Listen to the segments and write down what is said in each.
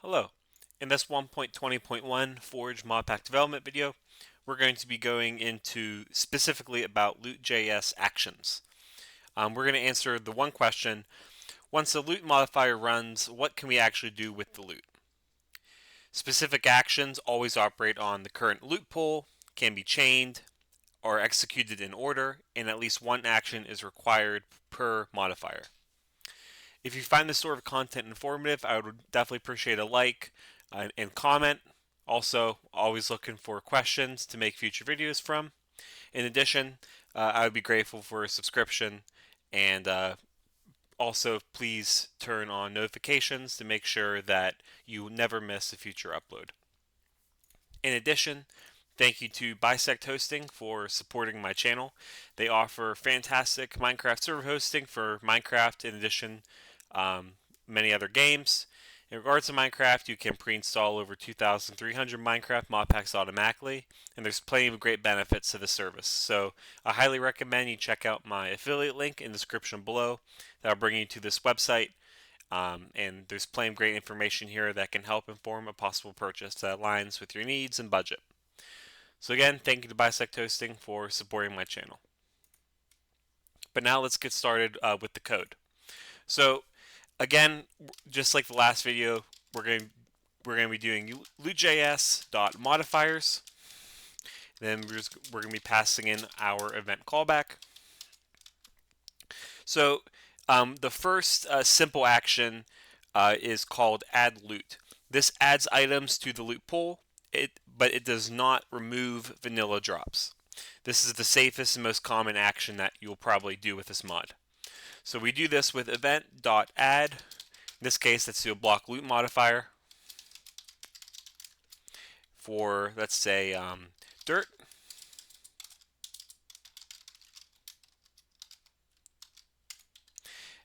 Hello. In this 1.20.1 Forge mod pack development video, we're going to be going into specifically about LootJS actions. We're going to answer the one question, once the loot modifier runs, what can we actually do with the loot? Specific actions always operate on the current loot pool, can be chained, or executed in order, and at least one action is required per modifier. If you find this sort of content informative, I would definitely appreciate a like and comment. Also, always looking for questions to make future videos from. In addition, I would be grateful for a subscription, and also please turn on notifications to make sure that you never miss a future upload. In addition, thank you to Bisect Hosting for supporting my channel. They offer fantastic Minecraft server hosting for Minecraft in addition many other games. In regards to Minecraft, you can pre-install over 2,300 Minecraft mod packs automatically, and there's plenty of great benefits to the service. So I highly recommend you check out my affiliate link in the description below. That'll bring you to this website, and there's plenty of great information here that can help inform a possible purchase that aligns with your needs and budget. So again, thank you to Bisect Hosting for supporting my channel. But now let's get started with the code. So again, just like the last video, we're going to be doing LootJS.modifiers. Then we're going to be passing in our event callback. So the first simple action is called addLoot. This adds items to the loot pool, but it does not remove vanilla drops. This is the safest and most common action that you'll probably do with this mod. So we do this with event.add. In this case, let's do a block loot modifier for, let's say, dirt.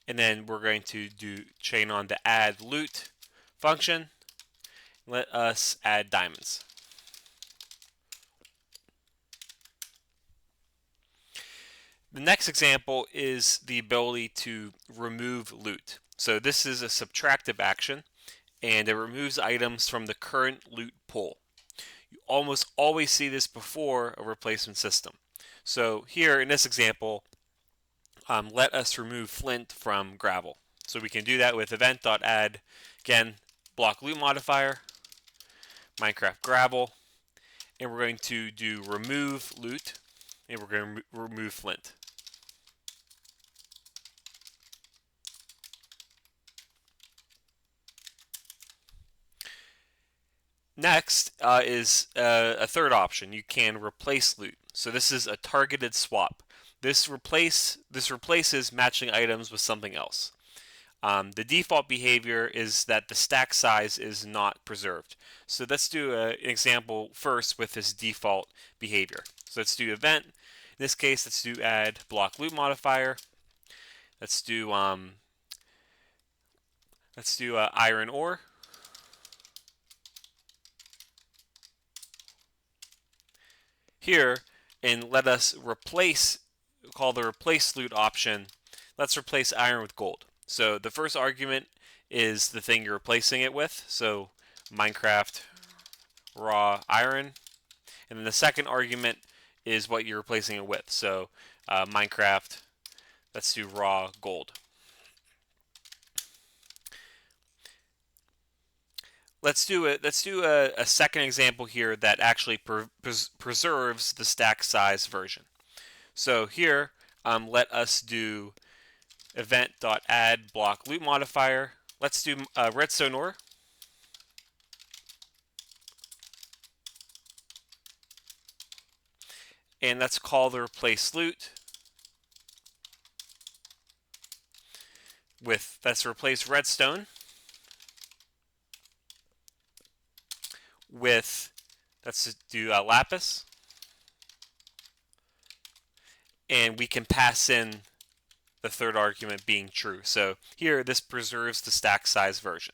And then we're going to chain on the addLoot function. Let us add diamonds. The next example is the ability to remove loot. So this is a subtractive action, and it removes items from the current loot pool. You almost always see this before a replacement system. So here in this example, let us remove flint from gravel. So we can do that with event.add, again, block loot modifier, Minecraft gravel, and we're going to do remove loot, and we're going to remove flint. Next is a third option. You can replace loot. So this is a targeted swap. This replaces matching items with something else. The default behavior is that the stack size is not preserved. So let's do an example first with this default behavior. So let's do event. In this case, let's do add block loot modifier. Let's do iron ore. Here, and let us call the replaceLoot option. Let's replace iron with gold. So the first argument is the thing you're replacing it with. So Minecraft raw iron. And then the second argument is what you're replacing it with. So Minecraft, let's do raw gold. Let's do a second example here that actually preserves the stack size version. So here, let us do event.add block loot modifier. Let's do redstone ore. And let's call the replace loot with, let's replace redstone with, let's do lapis. And we can pass in the third argument being true. So here, this preserves the stack size version.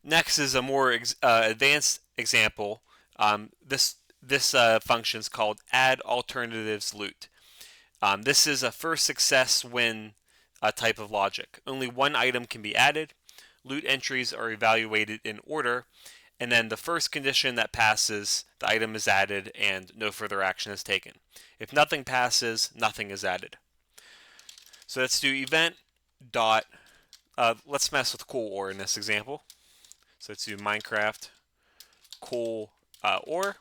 Next is a more advanced example. This function is called addAlternativeLoot. This is a first success win type of logic. Only one item can be added. loot entries are evaluated in order, and then the first condition that passes, the item is added and no further action is taken. If nothing passes, nothing is added. So let's do event dot, let's mess with cool or in this example. So let's do Minecraft cool or.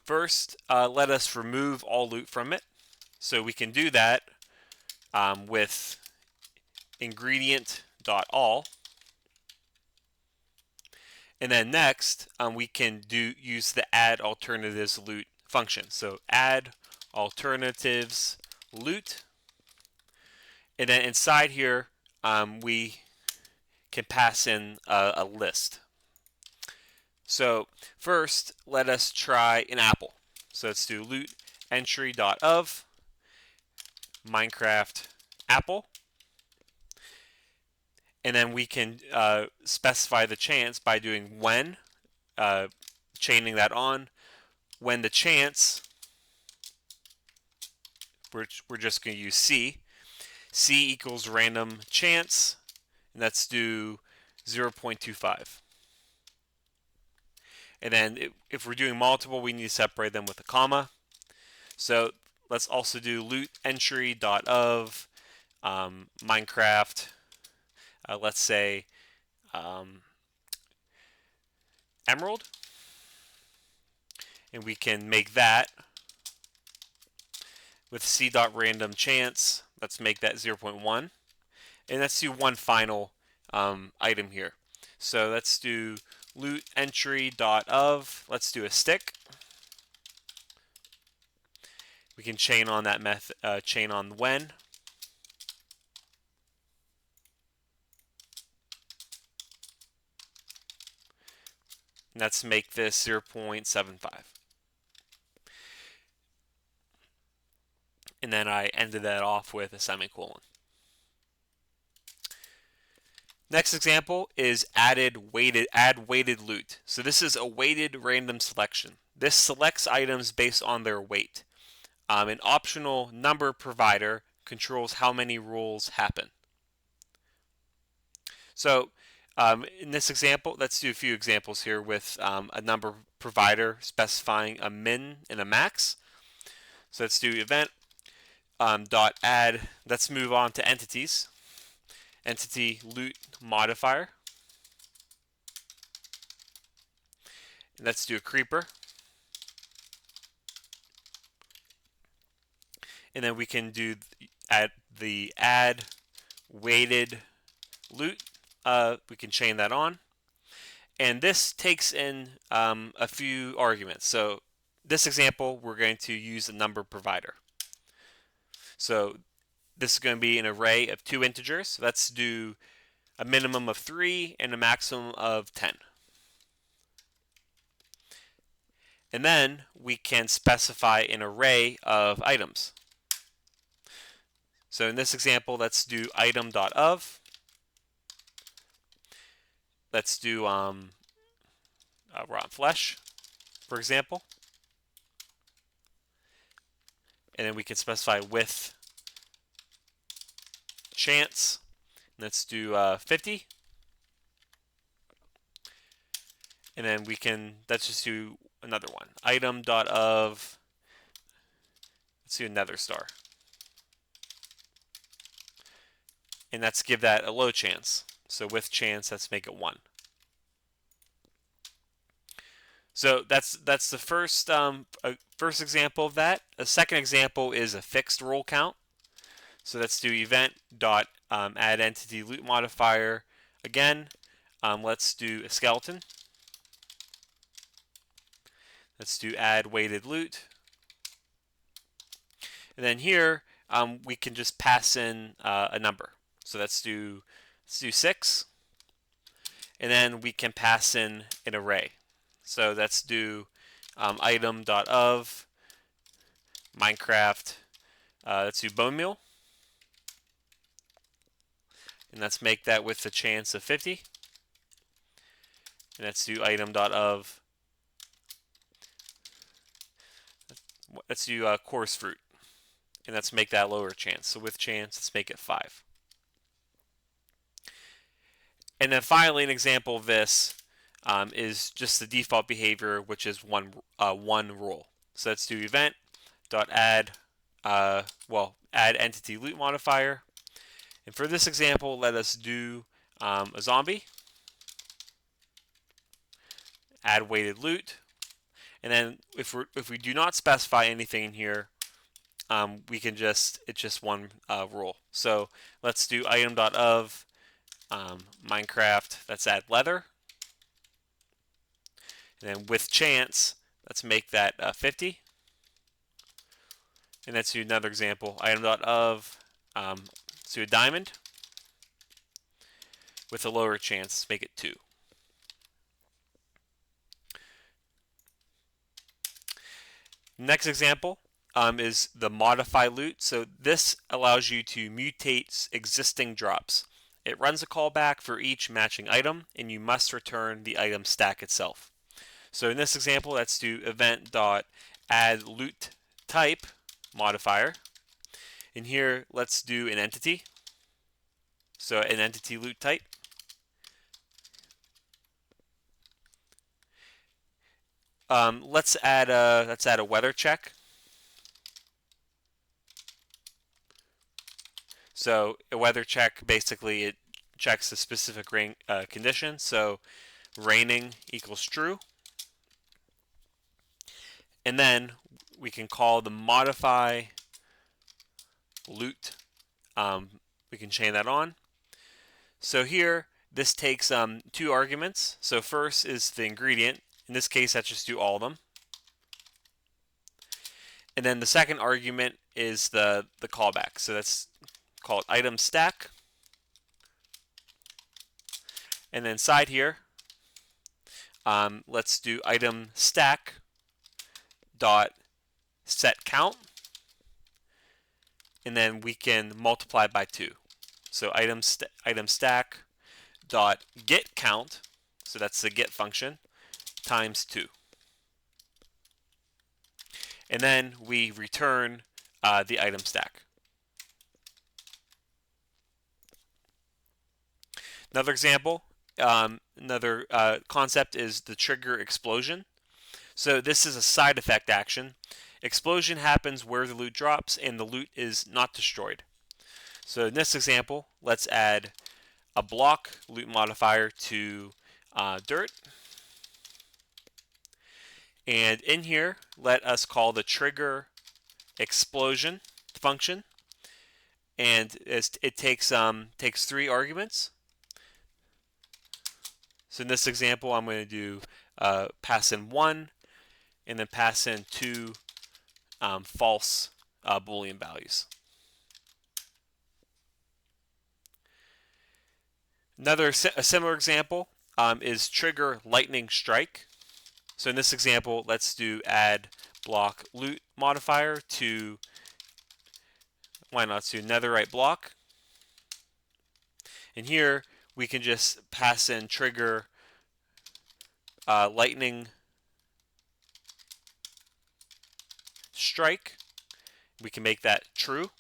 First, let us remove all loot from it. So we can do that with ingredient.all. And then next, we can use the add alternatives loot function. So add alternatives loot. And then inside here, we can pass in a list. So first, let us try an apple. So let's do loot entry.of Minecraft apple. And then we can specify the chance by doing when, chaining that on. When the chance, we're just going to use C. C equals random chance, and let's do 0.25. And then if we're doing multiple, we need to separate them with a comma. So let's also do loot entry.of Minecraft, let's say emerald. And we can make that with c.random chance. Let's make that 0.1. And let's do one final item here. So let's do loot entry.of. Let's do a stick. We can chain on that method, chain on when. And let's make this 0.75. And then I ended that off with a semicolon. Next example is add weighted loot. So this is a weighted random selection. This selects items based on their weight. An optional number provider controls how many rolls happen. So in this example, let's do a few examples here with a number provider specifying a min and a max. So let's do event dot add. Let's move on to entities. Entity loot modifier. And let's do a creeper. And then we can do the add weighted loot. We can chain that on. And this takes in a few arguments. So this example, we're going to use a number provider. So this is going to be an array of 2 integers. Let's do a minimum of 3 and a maximum of 10. And then we can specify an array of items. So in this example, let's do item.of. Let's do rotten flesh, for example. And then we can specify with chance. Let's do 50. And then we can, let's just do another one. Item.of, let's do another star. And let's give that a low chance. So with chance, let's make it 1. So that's the first example of that. A second example is a fixed roll count. So let's do event dot add entity loot modifier again. Let's do a skeleton. Let's do add weighted loot. And then here we can just pass in a number. So let's do 6. And then we can pass in an array. So let's do item.of Minecraft. Let's do bone meal. And let's make that with the chance of 50. And let's do item.of. Let's do coarse fruit. And let's make that lower chance. So with chance, let's make it 5. And then finally, an example of this is just the default behavior, which is one rule. So let's do event dot add add entity loot modifier. And for this example, let us do a zombie, add weighted loot, and then if we do not specify anything in here, we can it's just one rule. So let's do item.of Minecraft. Let's add leather, and then with chance, let's make that 50. And let's do another example. Item.of let's do a diamond with a lower chance. Make it 2. Next example is the modify loot. So this allows you to mutate existing drops. It runs a callback for each matching item, and you must return the item stack itself. So in this example, let's do event.addLoot type modifier. In here, let's do an entity. So an entity loot type. Let's add a weather check. So a weather check, basically it checks a specific condition. So raining equals true. And then we can call the modify loot. We can chain that on. So here, this takes 2 arguments. So first is the ingredient. In this case, let's just do all of them. And then the second argument is the callback. So that's called item stack. And then inside here, let's do item stack dot set count. And then we can multiply by 2. So item stack dot get count. So that's the get function times 2. And then we return the item stack. Another example, another concept is the trigger explosion. So this is a side effect action. Explosion happens where the loot drops and the loot is not destroyed. So in this example, let's add a block loot modifier to dirt. And in here, let us call the trigger explosion function. And it takes 3 arguments. So in this example, I'm going to do pass in 1 and then pass in 2 false Boolean values. A similar example is trigger lightning strike. So in this example, let's do add block loot modifier to, why not, to netherite block. And here we can just pass in trigger lightning strike. We can make that true.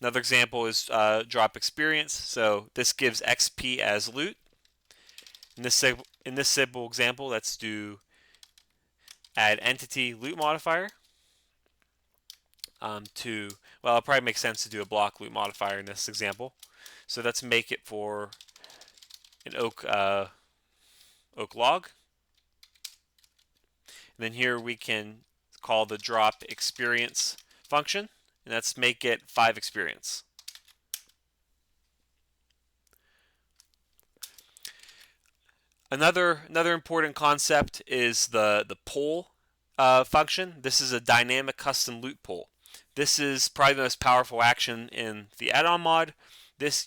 Another example is drop experience. So this gives XP as loot. In this simple example, let's do add entity loot modifier well, it probably makes sense to do a block loot modifier in this example. So let's make it for an oak log. And then here we can call the drop experience function, and let's make it 5 experience. Another important concept is the pull function. This is a dynamic custom loot pull. This is probably the most powerful action in the add-on mod.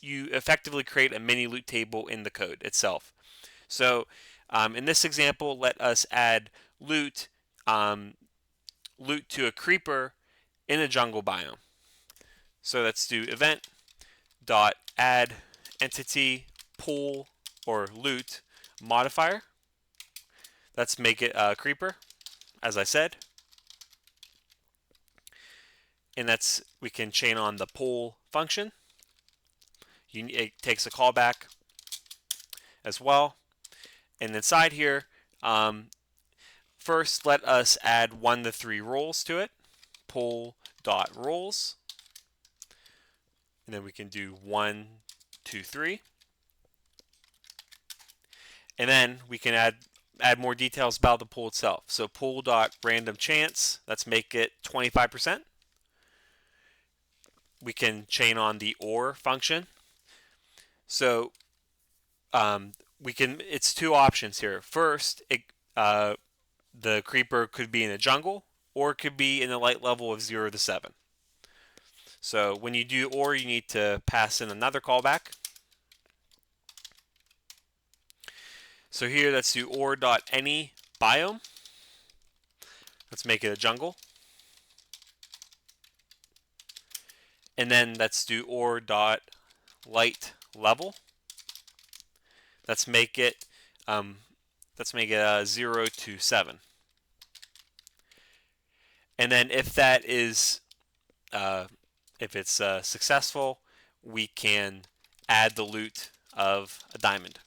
You effectively create a mini loot table in the code itself. So in this example, let us add loot to a creeper in a jungle biome. So let's do event dot add entity pull or loot modifier. Let's make it a creeper, as I said. and we can chain on the pull function. It takes a callback as well. And inside here, first let us add 1 to 3 roles to it. Pull.roles. And then we can do 1, 2, 3. And then we can add more details about the pull itself. So pull.randomChance, let's make it 25%. We can chain on the OR function. So it's two options here. First, the creeper could be in a jungle, or it could be in a light level of 0 to 7. So when you do OR, you need to pass in another callback. So here, let's do or.anyBiome. Let's make it a jungle. And then let's do or.lightLevel. Let's make it 0 to 7. And then if it's successful, we can add the loot of a diamond.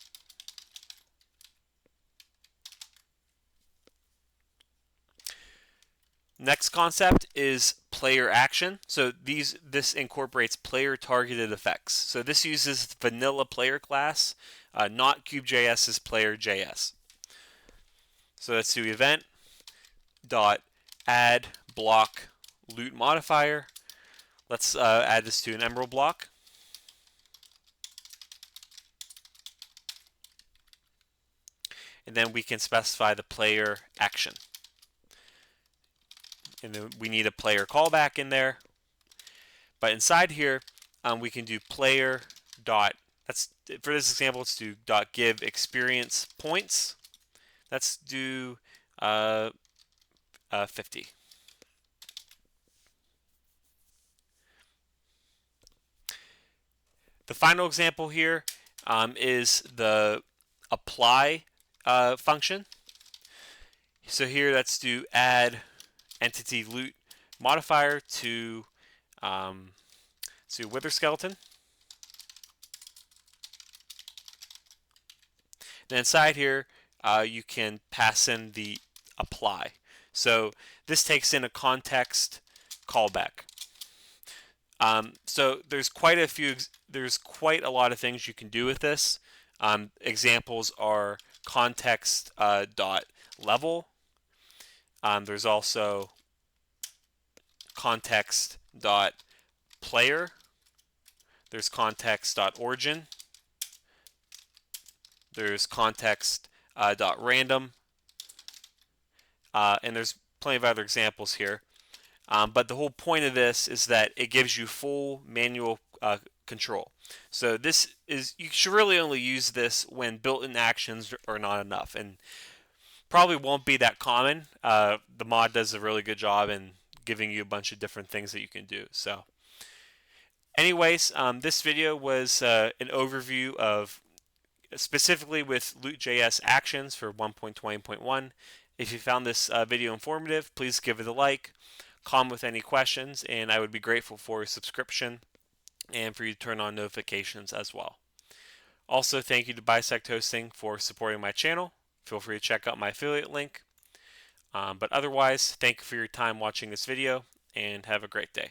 Next concept is player action. So this incorporates player targeted effects. So this uses vanilla player class, not Cube.js's player.js. So let's do event dot add block loot modifier. Let's add this to an emerald block. And then we can specify the player action. And then we need a player callback in there. But inside here, we can do player dot. For this example, let's do dot give experience points. Let's do 50. The final example here is the apply function. So here, let's do add entity loot modifier to wither skeleton. And inside here, you can pass in the apply. So this takes in a context callback. So there's quite a lot of things you can do with this. Examples are context dot level. There's also context dot player. There's context dot origin. There's context dot random. And there's plenty of other examples here. But the whole point of this is that it gives you full manual control. So you should really only use this when built-in actions are not enough, and probably won't be that common. The mod does a really good job in giving you a bunch of different things that you can do. So anyways, this video was an overview of specifically with LootJS actions for 1.20.1. If you found this video informative, please give it a like, comment with any questions, and I would be grateful for a subscription and for you to turn on notifications as well. Also, thank you to Bisect Hosting for supporting my channel. Feel free to check out my affiliate link. But otherwise, thank you for your time watching this video, and have a great day.